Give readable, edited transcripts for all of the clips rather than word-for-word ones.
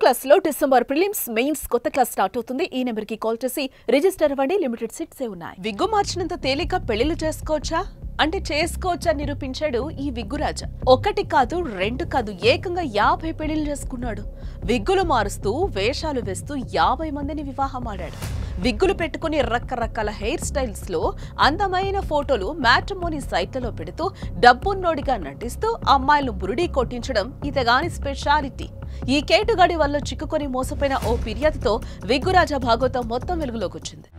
Class లో December prelims mains కొత్త class start అవుతుంది. ఈ నెంబర్ కి కాల్ చేసి రిజిస్టర్ అవ్వండి. లిమిటెడ్ సీట్స్ ఉన్నాయి. విగ్గు మార్చినంత తేలిక పెళ్లిళ్లు చేసుకోవచ్చా అంటే చేసుకోవచ్చా నిరూపించాడు ఈ విగ్గురాజా. ఒకటి కాదు, రెండు కాదు, ఏకంగా 50 పెళ్లిళ్లు చేసుకున్నాడు. విగ్గులు మారుస్తూ వేషాలు వేస్తూ 50 మందిని వివాహమాడాడు. విగ్గులు పెట్టుకుని రకరకాల హెయిర్ స్టైల్స్ లో అందమైన ఫోటోలు మ్యాట్రిమోనీ సైట్లలో పెడుతూ డబ్బున్నోడిగా నటిస్తూ అమ్మాయిలను బురుడీ కొట్టించడం ఇతగాని స్పెషాలిటీ. ఈ కేటుగాడి వల్ల చిక్కుకొని మోసపోయిన ఓ ఫిర్యాదుతో విగ్గురాజా భాగవతం మొత్తం వెలుగులోకి వచ్చింది.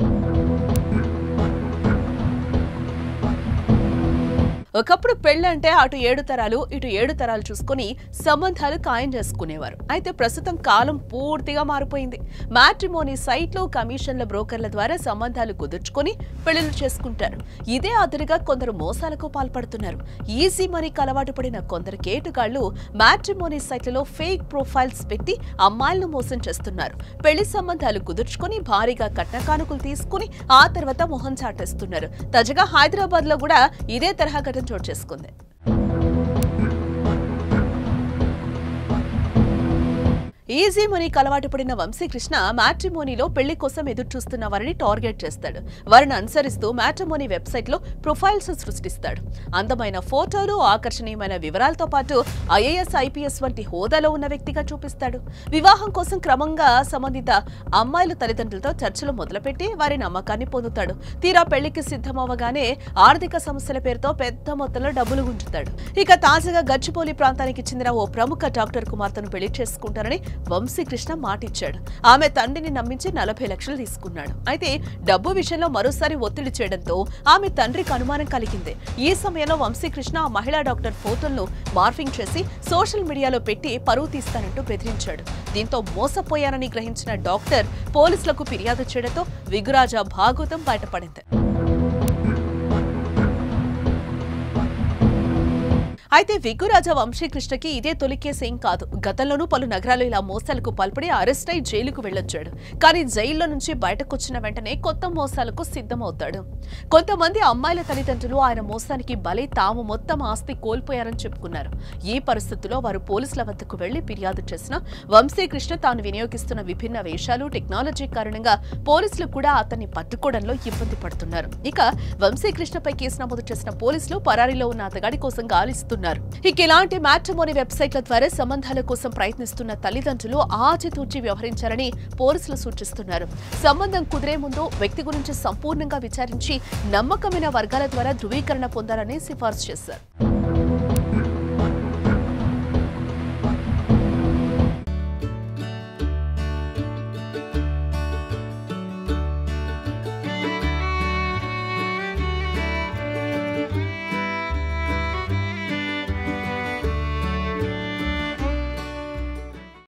ఒకప్పుడు పెళ్లంటే అటు 7 తరాలు ఇటు 7 తరాలు చూసుకుని సంబంధాలు ఖాయం చేసుకునేవారు. అయితే ప్రస్తుతం కాలం పూర్తిగా మారిపోయింది. మ్యాట్రిమోనీ సైట్లు, కమిషన్ల బ్రోకర్ల ద్వారా సంబంధాలు కుదుర్చుకొని పెళ్లిళ్లు చేసుకుంటారు. ఇదే అదురుగా కొందరు మోసాలకు పాల్పడుతున్నారు. ఈజీ మనీకి అలవాటు పడిన కొందరు కేటుగాళ్లు మ్యాట్రిమోనీ సైట్లలో ఫేక్ ప్రొఫైల్స్ పెట్టి అమ్మాయిలను మోసం చేస్తున్నారు. పెళ్లి సంబంధాలు కుదుర్చుకొని భారీగా కట్న కానుకలు తీసుకుని ఆ తర్వాత మొహం చాటేస్తున్నారు. తాజాగా హైదరాబాద్ లో కూడా ఇదే తరహా చోటు చేసుకుంది. ఈజీ మనీకి అలవాటు పడిన వంశీకృష్ణ మ్యాట్రిమోనీలో పెళ్లి కోసం ఎదురు చూస్తున్న వారిని టార్గెట్ చేస్తాడు. వారిని అనుసరిస్తూ మ్యాట్రిమోనీ వెబ్సైట్ లో ప్రొఫైల్స్ సృష్టిస్తాడు. అందమైన ఫోటోలు, ఆకర్షణీయమైన వివరాలతో పాటు ఐఏఎస్, ఐపీఎస్ వంటి హోదాలో ఉన్న వ్యక్తిగా చూపిస్తాడు. వివాహం కోసం క్రమంగా సంబంధిత అమ్మాయిల తల్లిదండ్రులతో చర్చలు మొదలుపెట్టి వారి నమ్మకాన్ని పొందుతాడు. తీరా పెళ్లికి సిద్ధమవగానే ఆర్థిక సమస్యల పేరుతో పెద్ద మొత్తంలో డబ్బులు గుంజుతాడు. ఇక తాజాగా గచ్చిబౌలి ప్రాంతానికి చెందిన ఓ ప్రముఖ డాక్టర్ కుమార్తెను పెళ్లి చేసుకుంటారని వంశీకృష్ణ మాటిచ్చాడు. ఆమె తండ్రిని నమ్మించి 40 లక్షలు తీసుకున్నాడు. అయితే డబ్బు విషయంలో మరోసారి ఒత్తిడి చేయడంతో ఆమె తండ్రికి అనుమానం కలిగింది. ఈ సమయంలో వంశీకృష్ణ ఆ మహిళా డాక్టర్ ఫోటోలను మార్ఫింగ్ చేసి సోషల్ మీడియాలో పెట్టి పరువు తీస్తానంటూ బెదిరించాడు. దీంతో మోసపోయానని గ్రహించిన డాక్టర్ పోలీసులకు ఫిర్యాదు చేయడంతో విగ్గురాజా భాగవతం బయటపడింది. అయితే విగ్గురాజా వంశీకృష్ణకి ఇదే తొలి కేసు ఏం కాదు. గతంలోనూ పలు నగరాలు ఇలా మోసాలకు పాల్పడి అరెస్ట్ అయి జైలుకు వెళ్లొచ్చాడు. కానీ జైల్లో నుంచి బయటకొచ్చిన వెంటనే కొత్త మోసాలకు సిద్ధమవుతాడు. కొంతమంది అమ్మాయిల తల్లిదండ్రులు ఆయన మోసానికి బలై తాము మొత్తం ఆస్తి కోల్పోయారని చెప్పుకున్నారు. ఈ పరిస్థితుల్లో వారు పోలీసుల వద్దకు వెళ్లి ఫిర్యాదు చేసిన వంశీకృష్ణ తాను వినియోగిస్తున్న విభిన్న వేషాలు, టెక్నాలజీ కారణంగా పోలీసులు కూడా అతన్ని పట్టుకోవడంలో ఇబ్బంది పడుతున్నారు. ఇక వంశీకృష్ణపై కేసు నమోదు చేసిన పోలీసులు పరారీలో ఉన్న అతగాడి కోసం గాలిస్తున్నారు. ఇక ఇలాంటి మ్యాట్రిమోనీ వెబ్సైట్ల ద్వారా సంబంధాల కోసం ప్రయత్నిస్తున్న తల్లిదండ్రులు ఆచితూచి వ్యవహరించారని పోలీసులు సూచిస్తున్నారు. సంబంధం కుదిరే ముందు వ్యక్తి గురించి సంపూర్ణంగా విచారించి నమ్మకమైన వర్గాల ద్వారా ధృవీకరణ పొందాలని సిఫార్సు చేశారు.